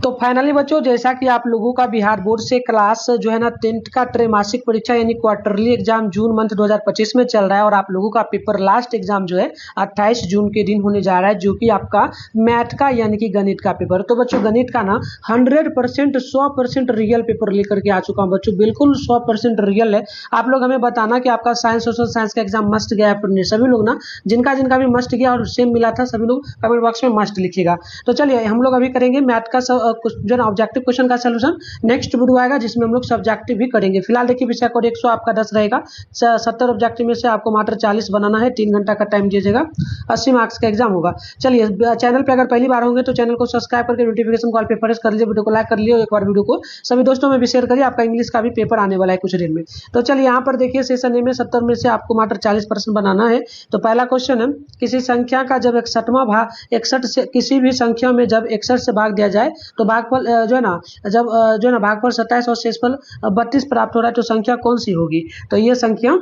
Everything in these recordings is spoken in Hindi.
तो फाइनली बच्चों, जैसा कि आप लोगों का बिहार बोर्ड से क्लास जो है ना 10th का त्रैमासिक परीक्षा यानी क्वार्टरली एग्जाम जून मंथ 2025 में चल रहा है और आप लोगों का पेपर लास्ट एग्जाम जो है 28 जून के दिन होने जा रहा है, जो कि आपका मैथ का यानी कि गणित का पेपर। तो बच्चों गणित का ना 100% 100% रियल पेपर लेकर के आ चुका हूँ बच्चों, बिल्कुल 100% रियल है। आप लोग हमें बताना कि आपका साइंस सोशल साइंस का एग्जाम मस्ट गया है। सभी लोग ना जिनका जिनका भी मस्ट गया और सेम मिला था, सभी लोग कमेंट बॉक्स में मस्ट लिखिएगा। तो चलिए हम लोग अभी करेंगे मैथ का जो ना ऑब्जेक्टिव क्वेश्चन का सलूशन। नेक्स्ट वीडियो आएगा जिसमें हम लोग सब्जेक्टिव भी करेंगे। फिलहाल देखिए विषय कोड 100 आपका 10 रहेगा। 70 ऑब्जेक्टिव में से आपको मात्र 40 बनाना है। 3 घंटा का टाइम दीजिएगा, 80 मार्क्स का एग्जाम होगा। चलिए चैनल पे अगर पहली बार होंगे तो चैनल को सब्सक्राइब करके नोटिफिकेशन कॉल पे प्रेस कर लीजिए, वीडियो को लाइक कर लीजिए, एक बार वीडियो को सभी दोस्तों में भी शेयर करिए। आपका इंग्लिश का भी पेपर आने वाला है कुछ देर में। तो चलिए यहाँ पर देखिए सेशन ए में 70 में से आपको मात्र 40% बनाना है। तो पहला क्वेश्चन है, किसी संख्या का जब 61वां भाग 61 से किसी भी संख्या में जब 61 से भाग दिया जाए तो भागफल जो है ना भागफल 27 और शेषफल 32 प्राप्त हो रहा है, तो संख्या कौन सी होगी? तो ये संख्या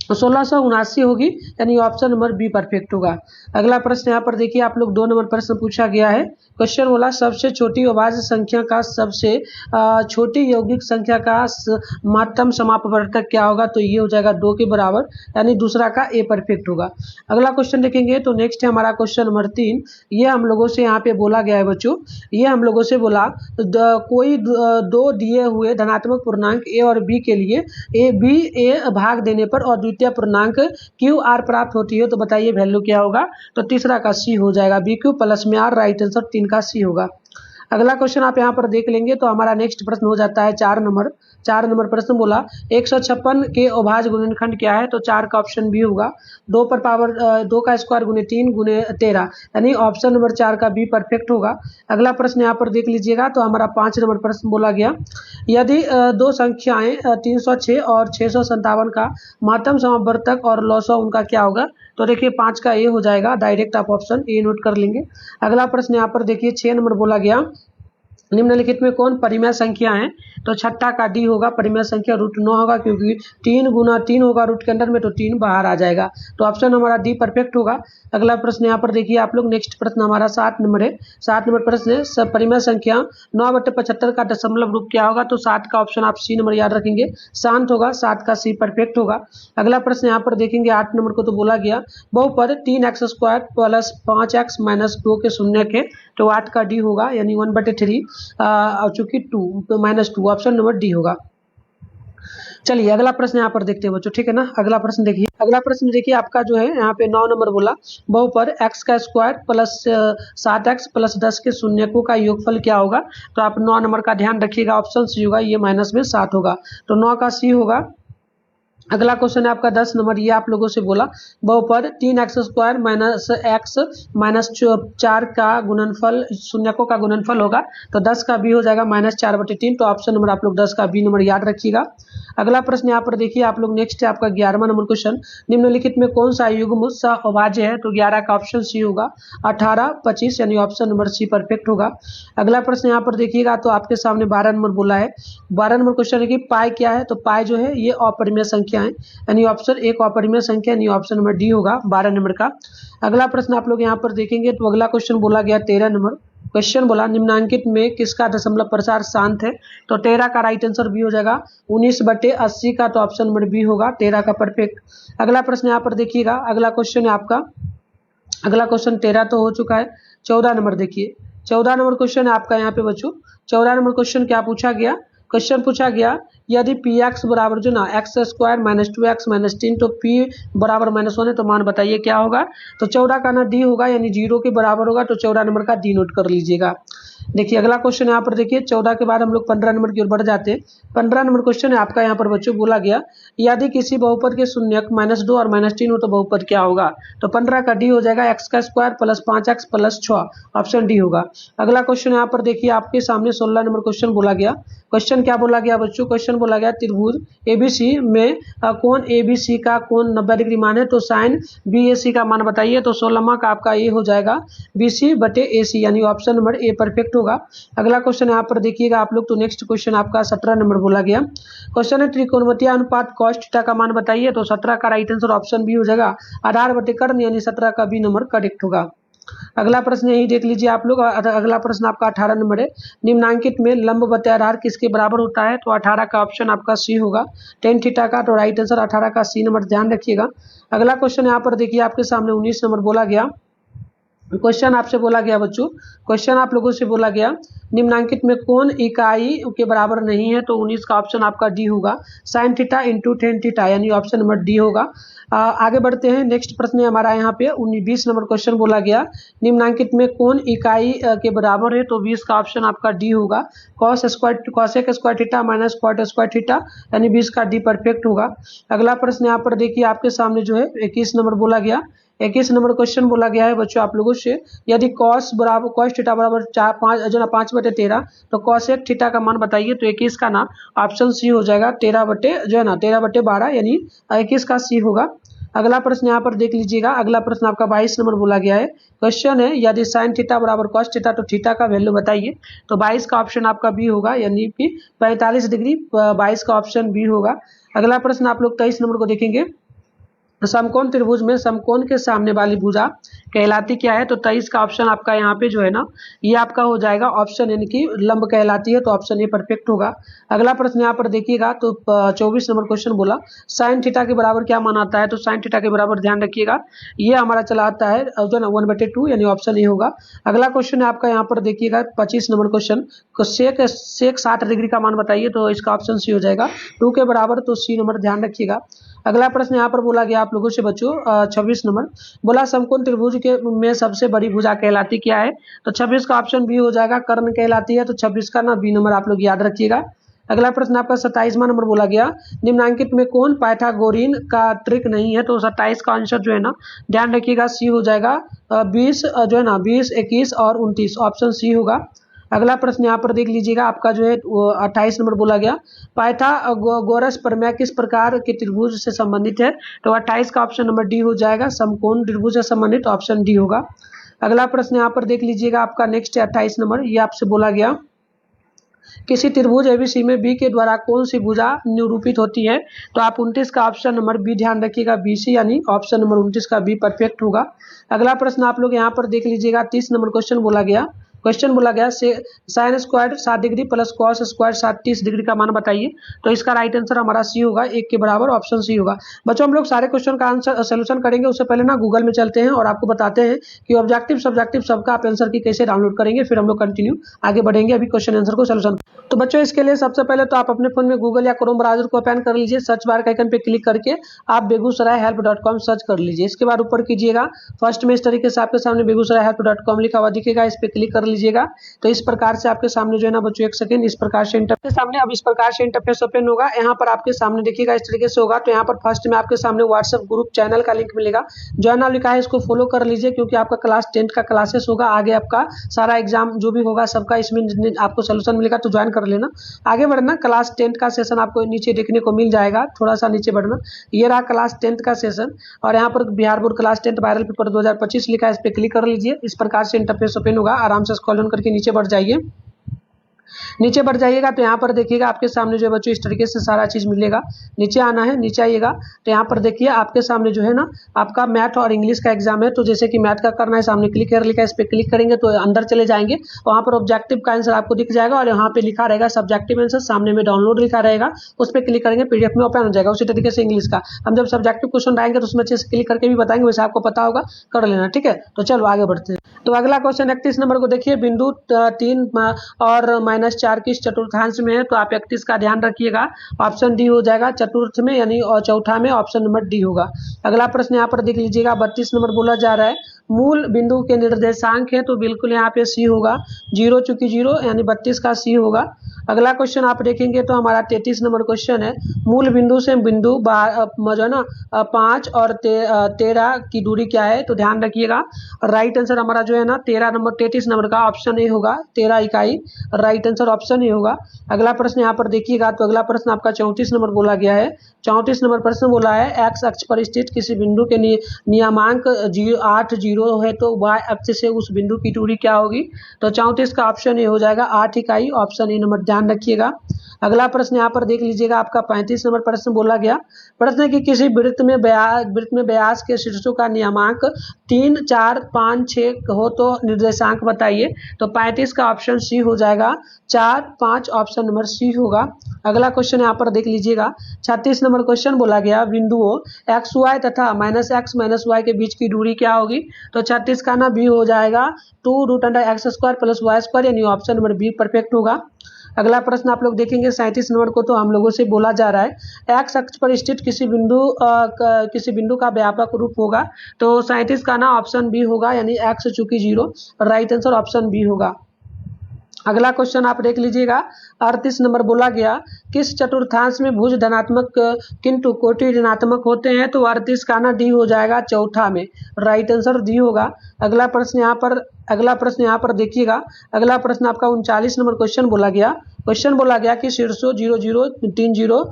1679 होगी, यानी ऑप्शन नंबर बी परफेक्ट होगा। अगला प्रश्न यहाँ पर देखिए, आप लोग 2 नंबर प्रश्न पूछा गया है। क्वेश्चन बोला सबसे छोटी अभाज्य संख्या का सबसे छोटी यौगिक संख्या का महत्तम समापवर्तक क्या होगा? तो ये हो जाएगा 2 के बराबर, यानी दूसरा का ए परफेक्ट होगा। अगला क्वेश्चन देखेंगे तो नेक्स्ट है हमारा क्वेश्चन नंबर 3। ये हम लोगों से यहाँ पे बोला गया है बच्चों, ये हम लोगों से बोला कोई दो दिए हुए धनात्मक पूर्णांक ए और बी के लिए ए भाग देने पर और द्वितीय पूर्णांक क्यू आर प्राप्त होती है, तो बताइए वैल्यू क्या होगा? तो तीसरा का सी हो जाएगा, बी क्यू प्लस में आर, राइट आंसर 3 का सी होगा। अगला क्वेश्चन आप यहाँ पर देख लेंगे तो हमारा नेक्स्ट प्रश्न हो जाता है 4 नंबर प्रश्न बोला 156 के अभाज्य गुणनखंड क्या है? तो 4 का ऑप्शन बी होगा। 2 पर पावर 2 का स्क्वायर गुने 3 गुने 13, यानी ऑप्शन नंबर 4 का बी परफेक्ट होगा। अगला प्रश्न यहाँ पर देख लीजिएगा तो हमारा 5 नंबर प्रश्न बोला गया, यदि दो संख्याएं 306 और 657 का महत्तम समापवर्तक और लौसव उनका क्या होगा? तो देखिए 5 का ए हो जाएगा, डायरेक्ट आप ऑप्शन ए नोट कर लेंगे। अगला प्रश्न यहाँ पर देखिए 6 नंबर बोला गया, निम्नलिखित में कौन परिमेय संख्या है? तो छठा का डी होगा, परिमेय संख्या √9 होगा, क्योंकि 3 गुना 3 होगा रूट के अंदर में, तो 3 बाहर आ जाएगा, तो ऑप्शन हमारा डी परफेक्ट होगा। अगला प्रश्न यहाँ पर देखिए आप लोग, नेक्स्ट प्रश्न हमारा 7 नंबर है। 7 नंबर प्रश्न है, सब परिमेय संख्या 9/75 का दशमलव रूप क्या होगा? तो 7 का ऑप्शन आप सी नंबर याद रखेंगे, शांत होगा, 7 का सी परफेक्ट होगा। अगला प्रश्न यहाँ पर देखेंगे 8 नंबर को, तो बोला गया बहुपद 3x² प्लस 5x माइनस 2 के शून्य के, तो 8 का डी होगा, यानी 1/3 चूंकि 2 तो -2, ऑप्शन नंबर डी होगा। चलिए अगला प्रश्न यहाँ पर देखते हैं बच्चों, ठीक है ना। अगला प्रश्न देखिए आपका जो है यहाँ पे 9 नंबर बोला बहुपद x का स्क्वायर प्लस 7x प्लस 10 के शून्यकों का योगफल क्या होगा? तो आप 9 नंबर का ध्यान रखिएगा, ऑप्शन सी होगा, ये माइनस में 7 होगा, तो 9 का सी होगा। अगला क्वेश्चन है आपका 10 नंबर, ये आप लोगों से बोला बहुपद 3x² माइनस x माइनस 4 का गुणनफल शून्यकों का गुणनफल होगा, तो 10 का बी हो जाएगा -4/3, तो ऑप्शन नंबर आप लोग 10 का बी नंबर याद रखिएगा। अगला प्रश्न यहाँ पर देखिए आप लोग, नेक्स्ट है आपका 11वां नंबर क्वेश्चन, निम्नलिखित में कौन सा युग्म अभाज्य है? तो 11 का ऑप्शन सी होगा, 18, 25, यानी ऑप्शन नंबर सी परफेक्ट होगा। अगला प्रश्न यहाँ पर देखिएगा तो आपके सामने 12 नंबर बोला है। 12 नंबर क्वेश्चन है कि पाई क्या है? तो पाई जो है ये अपरिमेय संख्या है, यानी ऑप्शन एक अपरिमेय संख्या, यानी ऑप्शन नंबर डी होगा 12 नंबर का। अगला प्रश्न आप लोग यहाँ पर देखेंगे तो अगला क्वेश्चन बोला गया 13 नंबर क्वेश्चन बोला निम्नांकित में किसका दशमलव प्रसार शांत है? तो 13 का राइट आंसर बी हो जाएगा, 19/80 का, तो ऑप्शन नंबर बी होगा 13 का परफेक्ट। अगला प्रश्न यहाँ पर देखिएगा, अगला क्वेश्चन है आपका, अगला क्वेश्चन 13 तो हो चुका है। 14 नंबर देखिए, 14 नंबर क्वेश्चन है आपका यहाँ पे बच्चों। 14 नंबर क्वेश्चन क्या पूछा गया? क्वेश्चन पूछा गया यदि px बराबर जो ना x² माइनस 2x माइनस 3, तो p बराबर -1 है, तो मान बताइए क्या होगा? तो 14 का ना डी होगा, यानी 0 के बराबर होगा, तो 14 नंबर का डी नोट कर लीजिएगा। देखिए अगला क्वेश्चन यहाँ पर देखिए 14 के बाद हम लोग 15 नंबर की ओर बढ़ जाते हैं। 15 नंबर क्वेश्चन है आपका यहाँ पर बच्चों, बोला गया यदि किसी बहुपद के शून्यक -2 और -3 हो तो बहुपद क्या होगा? तो 15 का डी हो जाएगा, x² plus 5x plus 6, option D होगा। अगला क्वेश्चन यहाँ पर देखिए आपके सामने 16 नंबर क्वेश्चन बोला गया। क्वेश्चन क्या बोला गया बच्चों? क्वेश्चन बोला गया त्रिभुज एबीसी में कोण एबीसी का कोण 90 डिग्री मान है, तो साइन बीएसी का मान बताइए। तो 16वां का आपका ए हो जाएगा, BC/AC, यानी ऑप्शन नंबर ए परफेक्ट होगा। अगला क्वेश्चन यहाँ पर देखिएगा आप लोग, तो नेक्स्ट क्वेश्चन आपका 17 नंबर बोला गया। क्वेश्चन है त्रिकोणमितीय अनुपात cos थीटा का मान बताइए, तो 17 का राइट आंसर ऑप्शन बी हो जाएगा, आधार बटे कर्ण, यानी 17 का बी नंबर करेक्ट होगा। अगला प्रश्न यही देख लीजिए आप लोग। अगला प्रश्न आपका 18 नंबर है। निम्नांकित में लंब बटे आधार किसके बराबर होता है? तो 18 का ऑप्शन आपका सी होगा, टेन थीटा का। तो राइट आंसर 18 का सी नंबर, ध्यान रखिएगा। अगला क्वेश्चन यहाँ पर देखिए आपके सामने 19 नंबर बोला गया। क्वेश्चन आपसे बोला गया बच्चों, क्वेश्चन आप लोगों से बोला गया निम्नांकित में कौन इकाई के बराबर नहीं है? तो 19 का ऑप्शन आपका डी होगा, sine theta into tan theta, यानी ऑप्शन नंबर डी होगा। आगे बढ़ते हैं। नेक्स्ट प्रश्न है हमारा यहाँ पे 20 नंबर क्वेश्चन बोला गया निम्नांकित में कौन इकाई के बराबर है? तो 20 का ऑप्शन आपका डी होगा, cos square cosec square theta minus cot square theta, यानी 20 का डी परफेक्ट होगा। अगला प्रश्न यहाँ पर देखिए आपके सामने जो है 21 नंबर बोला गया। 21 नंबर क्वेश्चन बोला गया है बच्चों आप लोगों से, यदि कॉस बराबर कॉस थीटा बराबर 5/13, तो कॉसेक थीटा का मान बताइए। तो 21 का ना ऑप्शन सी हो जाएगा, 13/12, यानी 21 का सी होगा। अगला प्रश्न यहाँ पर देख लीजिएगा। अगला प्रश्न आपका 22 नंबर बोला गया है। क्वेश्चन है यदि साइन थीटा बराबर कॉस थीटा तो थीटा का वैल्यू बताइए। तो 22 का ऑप्शन आपका बी होगा, यानी कि 45 डिग्री, 22 का ऑप्शन बी होगा। अगला प्रश्न आप लोग 23 नंबर को देखेंगे। समकोण त्रिभुज में समकोण के सामने वाली भुजा कहलाती क्या है? तो 23 का ऑप्शन आपका यहाँ पे जो है ना, ये आपका हो जाएगा ऑप्शन, यानी कि लंब कहलाती है। तो ऑप्शन ए परफेक्ट होगा। अगला प्रश्न यहाँ पर देखिएगा तो 24 नंबर क्वेश्चन बोला साइन थीटा के बराबर क्या मान आता है? तो साइन थीटा के बराबर ध्यान रखिएगा, ये हमारा चला आता है जो ना 1/2, यानी ऑप्शन ए होगा। अगला क्वेश्चन है आपका यहाँ पर देखिएगा 25 नंबर क्वेश्चन, सेक 60 डिग्री का मान बताइए। तो इसका ऑप्शन सी हो जाएगा, 2 के बराबर, तो सी नंबर ध्यान रखिएगा। अगला प्रश्न यहाँ पर बोला गया आप लोगों से बच्चों 26 नंबर बोला समकोण त्रिभुज के में सबसे बड़ी भुजा कहलाती क्या है? तो 26 का ऑप्शन बी हो जाएगा, कर्ण कहलाती है। तो 26 का ना बी नंबर आप लोग याद रखिएगा। अगला प्रश्न आपका 27वां नंबर बोला गया निम्नांकित में कौन पाइथागोरियन का ट्रिक नहीं है? तो 27 का आंसर जो है ना ध्यान रखिएगा सी हो जाएगा, 20 जो है ना 20, 21 और 29, ऑप्शन सी होगा। अगला प्रश्न यहाँ पर देख लीजिएगा आपका जो है 28 नंबर बोला गया पाइथागोरस प्रमेय किस प्रकार के त्रिभुज से संबंधित है? तो 28 का ऑप्शन नंबर डी हो जाएगा, समकोण त्रिभुज से संबंधित, ऑप्शन डी होगा। अगला प्रश्न यहाँ पर देख लीजिएगा आपका नेक्स्ट है 28 नंबर, ये आपसे बोला गया किसी त्रिभुज एबीसी में बी के द्वारा कौन सी भुजा निरूपित होती है? तो आप 29 का ऑप्शन नंबर बी ध्यान रखिएगा, बीसी, यानी ऑप्शन नंबर 29 का बी परफेक्ट होगा। अगला प्रश्न आप लोग यहाँ पर देख लीजिएगा 30 नंबर क्वेश्चन बोला गया sine square 60 degree plus cos square 30 degree का मान बताइए। तो इसका राइट आंसर हमारा सी होगा, 1 के बराबर, ऑप्शन सी होगा। बच्चों हम लोग सारे क्वेश्चन का आंसर सोल्यूशन करेंगे, उससे पहले ना गूगल में चलते हैं और आपको बताते हैं कि ऑब्जेक्टिव सब्जेक्टिव सबका आप आंसर की कैसे डाउनलोड करेंगे, फिर हम लोग कंटिन्यू आगे बढ़ेंगे अभी क्वेश्चन आंसर को सोल्यूशन। तो बच्चों इसके लिए सबसे पहले तो आप अपने फोन में गूगल या क्रोम ब्राउजर को ओपन कर लीजिए, सर्च बार के आइकन पे क्लिक करके आप begusarayhelp.com सर्च कर लीजिए। इसके बाद ऊपर कीजिएगा, फर्स्ट में इस तरीके से आपके सामने begusarayhelp.com लिखा हुआ दिखेगा, इस पे क्लिक कर लीजिएगा। तो इस प्रकार से आपके सामने जो है ना बच्चों, एक सेकंड, इस प्रकार से इंटरफेस सामने, अब इस प्रकार से इंटरफेस ओपन होगा। यहाँ पर आपके सामने देखिएगा इस तरीके से होगा। तो यहाँ पर फर्स्ट में आपके सामने व्हाट्सएप ग्रुप चैनल का लिंक मिलेगा, ज्वाइन नाउ लिखा है, इसको फॉलो कर लीजिए, क्योंकि आपका क्लास 10 का क्लासेस होगा, आगे आपका सारा एग्जाम जो भी होगा सबका इसमें आपको सोल्यूशन मिलेगा, तो ज्वाइन कर लेना। आगे बढ़ना, क्लास 10 का सेशन आपको नीचे देखने को मिल जाएगा, थोड़ा सा नीचे बढ़ना, ये रहा क्लास 10 का सेशन, और यहाँ पर Bihar board class 10 viral paper 2025 लिखा है, इस पर क्लिक कर लीजिए। इस प्रकार से इंटरफेस ओपन होगा, आराम से स्क्रॉल डाउन करके नीचे बढ़ जाइए। नीचे बढ़ जाइएगा तो यहाँ पर देखिएगा आपके सामने जो है बच्चों इस तरीके से सारा चीज मिलेगा। नीचे आना है, नीचे आइएगा तो यहाँ पर देखिए आपके सामने जो है ना आपका मैथ और इंग्लिश का एग्जाम है। तो जैसे कि मैथ का करना है, सामने क्लिक कर लिखा है, इस पर क्लिक करेंगे तो अंदर चले जाएंगे, वहाँ पर ऑब्जेक्टिव का आंसर आपको दिख जाएगा और यहाँ पे लिखा रहेगा सब्जेक्टिव आंसर, सामने में डाउनलोड लिखा रहेगा, उस पर क्लिक करेंगे पीडीएफ में ओपन हो जाएगा। उसी तरीके से इंग्लिश का हम जब सब्जेक्टिव क्वेश्चन आएंगे तो उसमें अच्छे से क्लिक करके भी बताएंगे, वैसे आपको पता होगा, कर लेना, ठीक है। तो चलो आगे बढ़ते हैं। तो अगला क्वेश्चन 31 नंबर को देखिए, बिंदु 3 और -4 किस चतुर्थांश में है? तो आप 31 का ध्यान रखिएगा, ऑप्शन डी हो जाएगा, चतुर्थ में यानी और चौथा में, ऑप्शन नंबर डी होगा। अगला प्रश्न यहाँ पर देख लीजिएगा 32 नंबर बोला जा रहा है, मूल बिंदु के निर्देशांक है, तो बिल्कुल यहाँ पे सी होगा, 0 चूंकि 0 यानी 32 का सी होगा। अगला क्वेश्चन आप देखेंगे तो हमारा 33 नंबर क्वेश्चन है, मूल बिंदु से बिंदु जो ना 5 और 13 की दूरी क्या है? तो ध्यान रखिएगा, राइट आंसर हमारा जो है ना 33 नंबर का ऑप्शन ए होगा, 13 इकाई, राइट आंसर ऑप्शन ए होगा। अगला प्रश्न यहाँ पर देखिएगा तो अगला प्रश्न आपका 34 नंबर बोला गया है। 34 नंबर प्रश्न बोला है, एक्स अक्ष पर स्थित किसी बिंदु के नियमांक 8 0 है, तो वाई अक्ष से उस बिंदु की दूरी क्या होगी? तो 34 का ऑप्शन ए हो जाएगा, 8 इकाई, ऑप्शन ए नंबर ध्यान रखिएगा। अगला प्रश्न यहाँ पर देख लीजिएगा, आपका 35 नंबर प्रश्न बोला गया। प्रश्न है कि किसी वृत्त में व्यास के शीर्षों का नियमांक 3, 4, 5, 6 हो तो निर्देशांक बताइए। तो 35 का ऑप्शन सी हो जाएगा, 4, 5 ऑप्शन नंबर सी होगा। अगला क्वेश्चन यहाँ पर देख लीजिएगा, 36 नंबर क्वेश्चन बोला गया, बिंदुओं एक्स वाई तथा -x-y के बीच की दूरी क्या होगी। तो 36 का ना बी हो जाएगा 2√x² + y², यानी ऑप्शन नंबर बी परफेक्ट होगा। अगला प्रश्न आप लोग देखेंगे 37 नंबर को, तो हम लोगों से बोला जा रहा है एक्स अक्ष पर स्थित किसी बिंदु का व्यापक रूप होगा। तो 37 का ना ऑप्शन बी होगा, यानी एक्स चूंकि 0, राइट आंसर ऑप्शन बी होगा। अगला क्वेश्चन आप देख लीजिएगा, 38 नंबर बोला गया, किस चतुर्थांश में भुज धनात्मक किंतु कोटि ऋणात्मक होते हैं। तो 38 का ना डी हो जाएगा, चौथा में, राइट आंसर डी होगा। अगला प्रश्न यहाँ पर देखिएगा, अगला प्रश्न आपका 39 नंबर क्वेश्चन बोला गया कि शीर्षों 0, 0, 3, 0,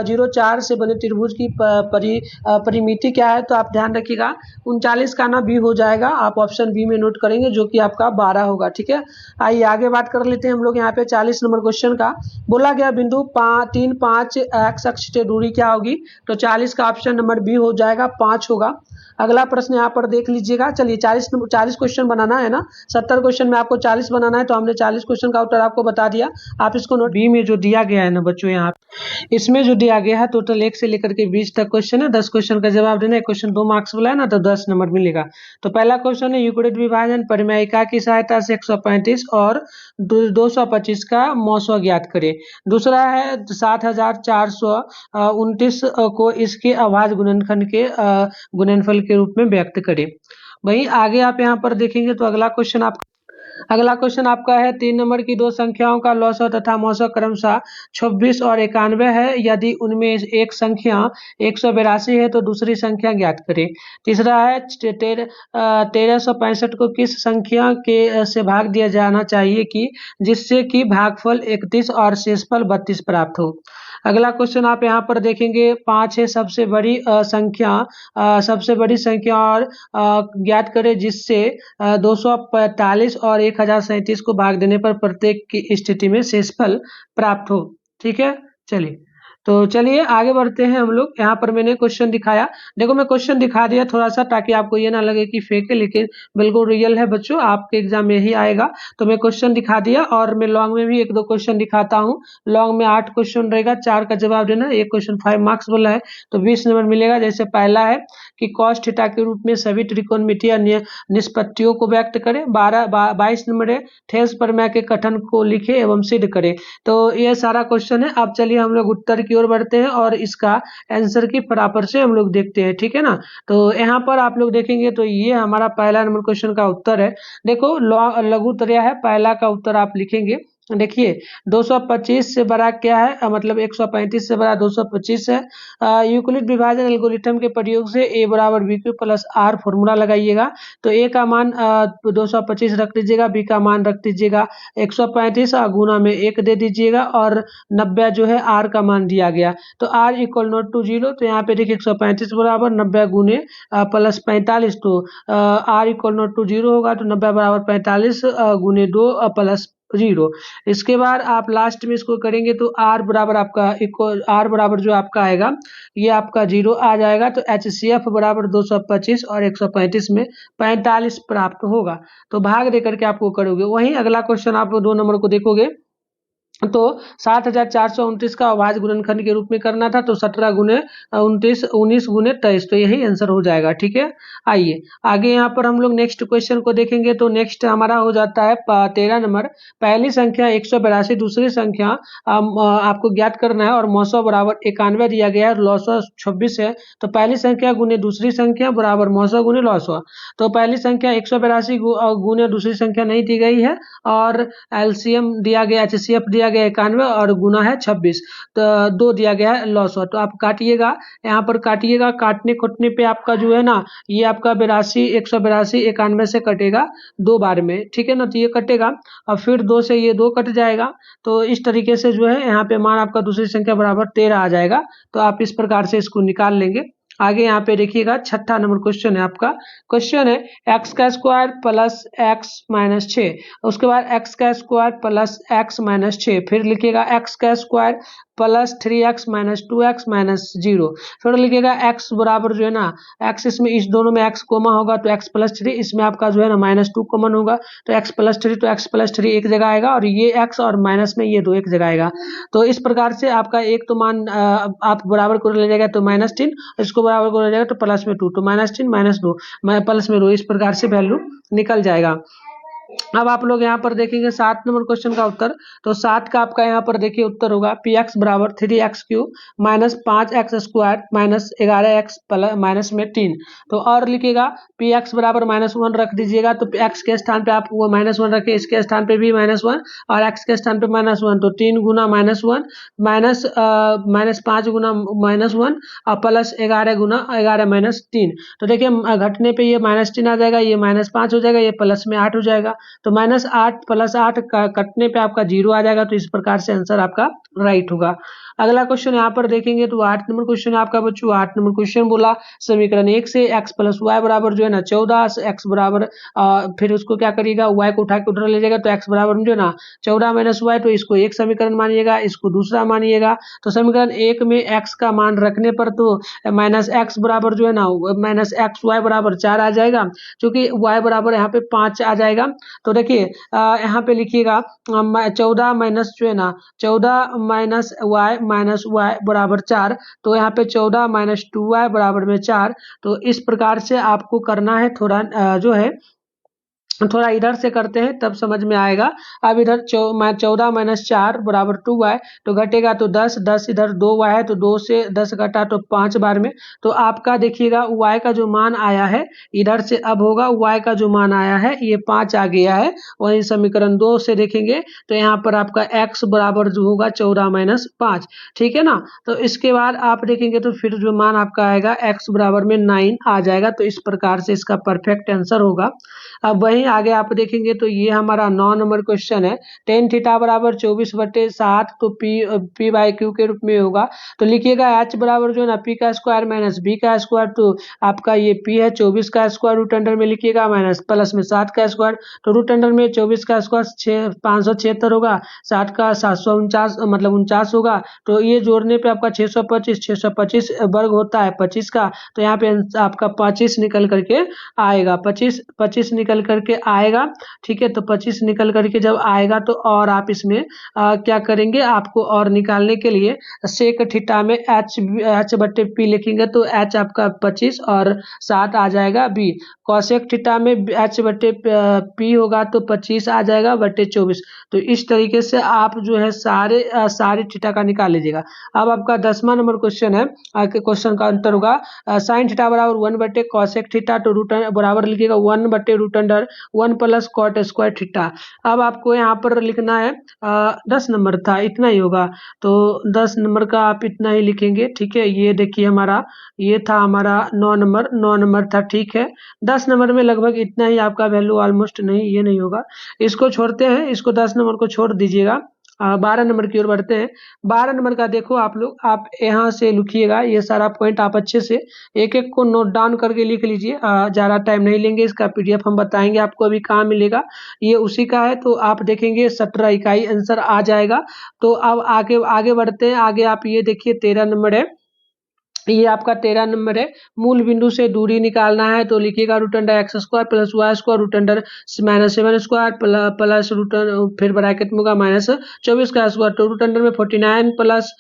0, 4 से बने त्रिभुज की परिमिति क्या है। तो आप ध्यान रखिएगा, 39 का ना बी हो जाएगा, आप ऑप्शन बी में नोट करेंगे, जो कि आपका 12 होगा। ठीक है, आइए आगे बात कर लेते हैं हम लोग। यहाँ पे 40 नंबर क्वेश्चन का बोला गया, बिंदु 3, 5 एक्स अक्ष से दूरी क्या होगी। तो 40 का ऑप्शन नंबर बी हो जाएगा, 5 होगा। अगला प्रश्न यहाँ पर देख लीजिएगा, चलिए 40 क्वेश्चन बनाना है ना, 70 क्वेश्चन में आपको 40 बनाना है, तो हमने 40 क्वेश्चन का उत्तर आपको बता दिया। आप इसको नोट, बी में जो दिया गया है ना बच्चों, यहाँ इसमें जो दिया गया है टोटल 1 से लेकर के 20 तक क्वेश्चन है। 10 क्वेश्चन का जवाब देना है, क्वेश्चन 2 मार्क्स वाला है ना, तो 10 नंबर मिलेगा। तो पहला क्वेश्चन है, यूक्लिड विभाजन परिमेयिका की सहायता से 135 और 225 का मौसो ज्ञात करे। दूसरा है 7429 को इसके अभाज्य गुणनखंड के गुणनफल के रूप में व्यक्त करे। वहीं आगे आप यहाँ पर देखेंगे तो अगला क्वेश्चन आपका है, 3 नंबर की दो संख्याओं का लॉसव तथा मौसव क्रमशः 26 और 91 है। यदि उनमें एक संख्या 182 है तो दूसरी संख्या ज्ञात करें। तीसरा है 1365 को किस संख्या के से भाग दिया जाना चाहिए कि जिससे कि भागफल 31 और शेषफल 32 प्राप्त हो। अगला क्वेश्चन आप यहाँ पर देखेंगे, 5 है सबसे बड़ी संख्या और ज्ञात करें जिससे 245 और 1037 को भाग देने पर प्रत्येक की स्थिति में शेषफल प्राप्त हो। ठीक है, चलिए आगे बढ़ते हैं हम लोग। यहाँ पर मैंने क्वेश्चन दिखाया, देखो मैं क्वेश्चन दिखा दिया थोड़ा सा, ताकि आपको ये ना लगे कि फेक है, लेकिन बिल्कुल रियल है बच्चों, आपके एग्जाम में ही आएगा। तो मैं क्वेश्चन दिखा दिया, और मैं लॉन्ग में भी 1-2 क्वेश्चन दिखाता हूँ। लॉन्ग में 8 क्वेश्चन रहेगा, 4 का जवाब देना। एक क्वेश्चन 5 मार्क्स बोला है, तो 20 नंबर मिलेगा। जैसे पहला है कि कॉस थीटा के रूप में सभी त्रिकोणमितीय निष्पत्तियों को व्यक्त करें। 22 नंबर है, थेल्स प्रमेय के कथन को लिखे एवं सिद्ध करें। तो ये सारा क्वेश्चन है। अब चलिए हम लोग उत्तर की ओर बढ़ते हैं और इसका आंसर की फटाफट से हम लोग देखते हैं। ठीक है ना, तो यहाँ पर आप लोग देखेंगे तो ये हमारा पहला नंबर क्वेश्चन का उत्तर है। देखो लघुत्तरीय है, पहला का उत्तर आप लिखेंगे। देखिए 225 से बड़ा क्या है, मतलब 135 से बड़ा 225 है। यूक्लिड विभाजन एल्गोरिथम के प्रयोग से a बराबर bq प्लस r फॉर्मूला लगाइएगा। तो a का मान 225 रख दीजिएगा, b का मान रख दीजिएगा 135, गुना में 1 दे दीजिएगा, और 90 जो है r का मान दिया गया। तो r इक्वल नॉट टू 0, तो यहाँ पे देखिए 135 बराबर 90 गुने प्लस 45, तो r इक्वल नॉट टू 0 होगा, तो 90 बराबर 45 गुने 2 प्लस 0। इसके बाद आप लास्ट में इसको करेंगे तो r बराबर आपका r बराबर जो आपका आएगा ये आपका 0 आ जाएगा। तो HCF बराबर 225 और 135 में 45 प्राप्त होगा। तो भाग दे करके आपको करोगे। वहीं अगला क्वेश्चन आप 2 नंबर को देखोगे तो 7429 का अभाज्य गुणनखंड के रूप में करना था, तो 17 गुने 29 19 गुने 23, तो यही आंसर हो जाएगा। ठीक है, आइए आगे यहाँ पर हम लोग नेक्स्ट क्वेश्चन को देखेंगे। तो नेक्स्ट हमारा हो जाता है 13 नंबर, पहली संख्या 182, दूसरी संख्या आपको ज्ञात करना है, और मौसो बराबर 91 दिया गया है, लौसो 26 है। तो पहली संख्या गुने दूसरी संख्या बराबर मौसो गुने लौसो। तो पहली संख्या 182 गुने दूसरी संख्या नहीं दी गई है, और एलसीएम दिया गया, HCF दिया गया 91 और गुना है 26, तो 2 दिया गया है लॉसो। तो आप काटिएगा, यहाँ पर काटिएगा, काटने खोटने पे आपका जो है ना ये आपका 82 182 91 से कटेगा 2 बार में। ठीक है ना, तो ये कटेगा और फिर 2 से ये 2 कट जाएगा। तो इस तरीके से जो है यहाँ पे मान आपका दूसरी संख्या बराबर 13 आ जाएगा। तो आप इस प्रकार से इसको निकाल लेंगे। आगे यहाँ पे देखिएगा, छठा नंबर क्वेश्चन है आपका। क्वेश्चन है एक्स का स्क्वायर प्लस एक्स माइनस 6, उसके बाद एक्स का स्क्वायर प्लस एक्स माइनस 6, फिर लिखिएगा एक्स का square plus 3x minus 2x minus 0, फिर लिखिएगा एक्स बराबर जो है ना, एक्स इसमें इस दोनों में एक्स कोमा होगा तो एक्स प्लस 3, इसमें आपका जो है ना माइनस 2 कॉमन होगा तो एक्स प्लस 3, तो एक्स प्लस 3 एक जगह आएगा और ये एक्स और माइनस में ये दो एक जगह आएगा। तो इस प्रकार से आपका एक तो मान आप बराबर को ले जाएगा तो -3, इसको बराबर को ले जाएगा तो +2, तो -3 -2 +2, इस प्रकार से वैल्यू निकल जाएगा। अब आप लोग यहाँ पर देखेंगे 7 नंबर क्वेश्चन का उत्तर। तो 7 का आपका यहाँ पर देखिए उत्तर होगा पी एक्स बराबर 3x³ minus 5x² minus 11x minus में 3। तो और लिखिएगा पी एक्स बराबर -1 रख दीजिएगा, तो एक्स के स्थान पे आप वो -1 रखे, इसके स्थान पे भी -1 और एक्स के स्थान पे -1, तो 3 गुना -1 माइनस 5 गुना -1 और प्लस 11 गुना 11 माइनस 3। तो देखिए घटने पे ये -3 आ जाएगा, ये -5 हो जाएगा, ये प्लस में 8 हो जाएगा, तो -8 प्लस 8 कटने पे आपका 0 आ जाएगा। तो इस प्रकार से आंसर आपका राइट होगा। अगला क्वेश्चन यहाँ पर देखेंगे तो 8 नंबर क्वेश्चन आपका बच्चों। 8 नंबर क्वेश्चन बोला समीकरण 1 से x प्लस वाई बराबर जो है ना 14, x बराबर फिर उसको क्या करिएगा, y को उठा के उधर ले जाएगा, तो x बराबर जो है ना 14 माइनस वाई, तो इसको एक समीकरण मानिएगा, इसको दूसरा मानिएगा। तो समीकरण 1 में x का मान रखने पर तो माइनस एक्स बराबर जो है ना माइनस एक्स वाई बराबर 4 आ जाएगा, क्योंकि y बराबर यहाँ पे 5 आ जाएगा। तो देखिए यहाँ पे लिखिएगा 14 माइनस जो है ना 14 माइनस वाई बराबर 4, तो यहाँ पे 14 माइनस 2y बराबर में 4। तो इस प्रकार से आपको करना है, थोड़ा जो है थोड़ा इधर से करते हैं तब समझ में आएगा। अब इधर 14 माइनस 4 बराबर 2y, तो घटेगा तो 10, 10 इधर 2y है तो 2 से 10 घटा तो 5 बार में, तो आपका देखिएगा y का जो मान आया है इधर से अब होगा, y का जो मान आया है ये 5 आ गया है। वही समीकरण 2 से देखेंगे तो यहाँ पर आपका x बराबर जो होगा 14 माइनस 5, ठीक है ना। तो इसके बाद आप देखेंगे तो फिर जो मान आपका आएगा x बराबर में 9 आ जाएगा। तो इस प्रकार से इसका परफेक्ट आंसर होगा। अब वहीं आगे आप देखेंगे तो ये हमारा 9 नंबर क्वेश्चन है। टेन थीटा बराबर 24/7, तो पी बाई क्यू के रूप में होगा। तो लिखिएगा एच बराबर जो है ना पी का स्क्वायर माइनस बी का स्क्वायर, तो आपका ये पी है 24 का स्क्वायर रूट अंडर में लिखिएगा माइनस प्लस में 7 का स्क्वायर, तो रूट अंडर में 24 का स्क्वायर 576 होगा, 7 का 749 मतलब 49 होगा। तो ये जोड़ने पे आपका 625 वर्ग होता है 25 का, तो यहाँ पे आपका 25 निकल करके आएगा, 25 निकल करके आएगा। ठीक है, तो 25 निकल करके जब आएगा तो और आप इसमें क्या करेंगे, आपको और निकालने के लिए सेक थीटा में एच बट्टे पी लिखेंगे, तो एच आपका 25 और 7 आ जाएगा बी। कॉसेक थीटा में एच बट्टे पी होगा तो 25 आ जाएगा बट्टे 24। तो इस तरीके से आप जो है सारे थीटा का निकाल लीजिएगा। अब आपका 10वां नंबर क्वेश्चन है, क्वेश्चन का आंसर होगा साइन थीटा बराबर 1 बट्टे कॉसेक थीटा, तो रूट बराबर लिखिएगा 1 बट्टे root under 1 plus cot square theta. अब आपको यहाँ पर लिखना है 10 नंबर था इतना ही होगा, तो 10 नंबर का आप इतना ही लिखेंगे। ठीक है, ये देखिए हमारा ये था हमारा 9 नंबर था। ठीक है, 10 नंबर में लगभग इतना ही आपका वैल्यू, ऑलमोस्ट नहीं, ये नहीं होगा, इसको छोड़ते हैं, इसको 10 नंबर को छोड़ दीजिएगा। 12 नंबर की ओर बढ़ते हैं। 12 नंबर का देखो आप लोग, आप यहाँ से लिखिएगा ये सारा पॉइंट, आप अच्छे से एक एक को नोट डाउन करके लिख लीजिए। ज़्यादा टाइम नहीं लेंगे, इसका पीडीएफ हम बताएंगे आपको अभी कहाँ मिलेगा, ये उसी का है। तो आप देखेंगे 17 इकाई आंसर आ जाएगा। तो अब आगे आगे बढ़ते हैं। आगे आप ये देखिए 13 नंबर है, ये आपका 13 नंबर है। मूल बिंदु से दूरी निकालना है, तो लिखिएगा root under X square plus Y square root under minus 7 square plus root फिर ब्रैकेट में होगा माइनस 24 का स्क्वायर, तो रूट अंडर में 49 प्लस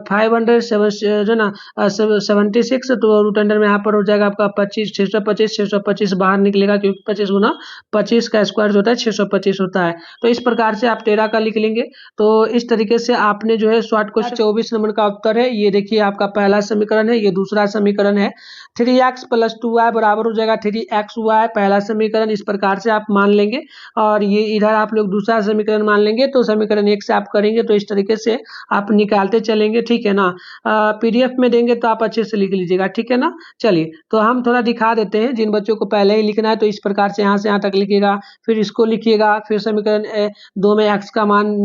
507 जो ना 76, तो रूट अंडर में यहाँ पर हो जाएगा आपका 25 625 बाहर निकलेगा, क्योंकि 25 गुना 25 का स्क्वायर जो होता है 625 होता है। तो इस प्रकार से आप 13 का लिख लेंगे। तो इस तरीके से आपने जो है शॉर्ट क्वेश्चन 24 नंबर का उत्तर है। ये देखिए आपका पहला समीकरण है, ये दूसरा समीकरण है। 3x प्लस 2y बराबर हो जाएगा 3xy, पहला समीकरण, इस प्रकार से आप मान लेंगे। और ये इधर आप लोग दूसरा समीकरण मान लेंगे, तो समीकरण 1 से आप करेंगे, तो इस तरीके से आप निकालते चलेंगे। ठीक है ना, पीडीएफ में देंगे तो आप अच्छे से लिख लीजिएगा। ठीक है ना, चलिए तो हम थोड़ा दिखा देते हैं, जिन बच्चों को पहले ही लिखना है तो इस प्रकार से यहाँ से यहाँ तक लिखिएगा, फिर इसको लिखिएगा, फिर समीकरण 2 में x का मान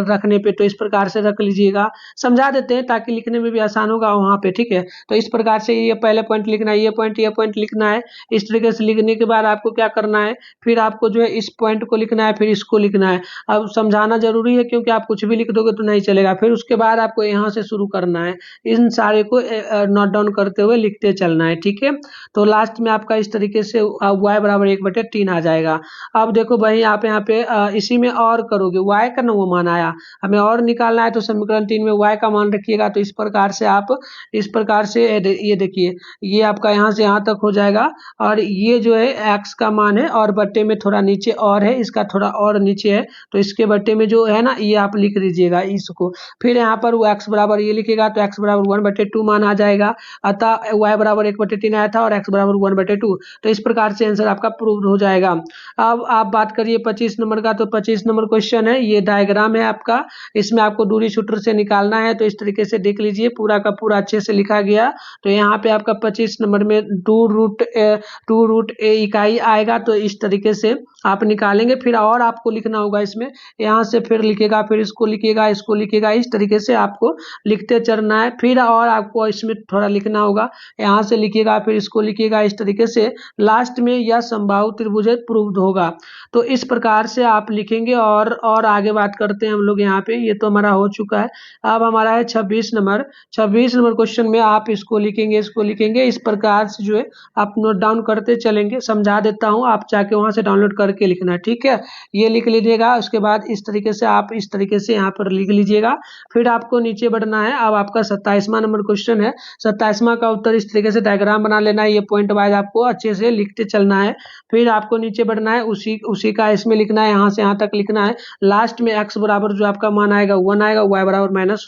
रखने पे तो इस प्रकार से रख लीजिएगा। समझा देते हैं ताकि लिखने में भी आसान होगा वहाँ पे। ठीक ठीक है। तो इस प्रकार से ये पहले पॉइंट लिखना है, ये पॉइंट लिखना है। इस तरीके से लिखने के बाद आपको क्या करना है, फिर आपको जो है इस पॉइंट को लिखना है, फिर इसको लिखना है। अब समझाना जरूरी है क्योंकि आप कुछ भी लिख दोगे तो नहीं चलेगा। फिर उसके बाद आपको यहाँ से शुरू करना है, इन सारे को नोट डाउन करते हुए लिखते चलना है, ठीक है। तो लास्ट में आपका इस तरीके से y बराबर 1/3 आ जाएगा। अब देखो भाई आप यहाँ पे इसी में और करोगे, y का ना वो मान आया, हमें और निकालना है तो समीकरण 3 में y का मान रखिएगा। तो इस प्रकार से आप इस प्रकार से ये देखिए, ये आपका यहाँ से यहाँ तक हो जाएगा, और ये जो है x का मान है और बट्टे में थोड़ा नीचे और है, इसका थोड़ा और नीचे है, तो इसके बट्टे में जो है ना ये आप लिख लीजिएगा इसको। फिर यहाँ पर वो x बराबर ये लिखेगा तो x बराबर 1/2 मान आ जाएगा। अतः y बराबर 1/3 आया था और x बराबर 1/2। तो इस प्रकार से आंसर आपका प्रूव हो जाएगा। अब आप बात करिए 25 नंबर का, तो 25 नंबर क्वेश्चन है, ये डायग्राम है आपका, इसमें आपको दूरी सूत्र से निकालना है। तो इस तरीके से देख लीजिए, पूरा का पूरा अच्छे से लिखा गया। तो यहाँ पे आपका 25 नंबर में 2√a इकाई आएगा, तो इस तरीके से आप निकालेंगे। फिर और आपको लिखना होगा इसमें, यहाँ से फिर लिखेगा, फिर इसको लिखेगा, इसको लिखेगा, इस तरीके से आपको लिखते चलना है। फिर और आपको इसमें थोड़ा लिखना होगा, यहाँ से लिखिएगा, फिर इसको लिखिएगा, इस तरीके से लास्ट में यह समबाहु त्रिभुज प्रूव्ड होगा। तो इस प्रकार से आप लिखेंगे। और आगे बात करते हैं हम लोग यहाँ पे, ये तो हमारा हो चुका है। अब हमारा है 26 नंबर। 26 नंबर क्वेश्चन में आप इसको लिखेंगे, इसको लिखेंगे, इस प्रकार से जो है आप नोट डाउन करते चलेंगे। समझा देता हूँ, आप जाके वहां से डाउनलोड करके लिखना, ठीक है। ये लिख लीजिएगा, उसके बाद इस तरीके से आप इस तरीके से यहाँ पर लिख लीजिएगा। फिर आपको नीचे बढ़ना है। अब आपका 27वां नंबर क्वेश्चन है। 27वां का उत्तर इस तरीके से डायग्राम बना लेना है, ये पॉइंट वाइज आपको अच्छे से लिखते चलना है। फिर आपको नीचे बढ़ना है, उसी का इसमें लिखना है, यहाँ से यहाँ तक लिखना है। लास्ट में x बराबर जो आपका मान आएगा 1 आएगा, y बराबर माइनस,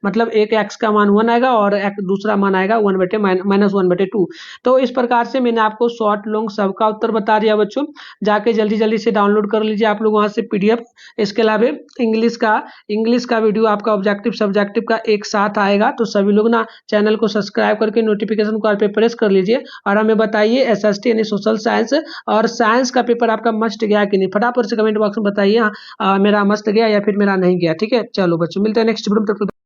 मतलब एक x का मान 1 आएगा और एक दूसरा मान आएगा 1/-2। तो इस प्रकार से मैंने आपको शॉर्ट लॉन्ग सबका उत्तर बता दिया बच्चों। जाके जल्दी जल्दी से डाउनलोड कर लीजिए आप लोग वहां से PDF। इसके अलावा इंग्लिश का वीडियो आपका ऑब्जेक्टिव सब्जेक्टिव का एक साथ आएगा। तो सभी लोग ना चैनल को सब्सक्राइब करके नोटिफिकेशन कॉल पे प्रेस कर लीजिए और हमें बताइए SST यानी सोशल साइंस और साइंस का पेपर आपका मस्ट गया कि नहीं। फटाफट से कमेंट बॉक्स में बताइए मेरा मस्त गया या फिर मेरा नहीं गया, ठीक है। चलो बच्चों, मिलते हैं नेक्स्ट वीडियो में।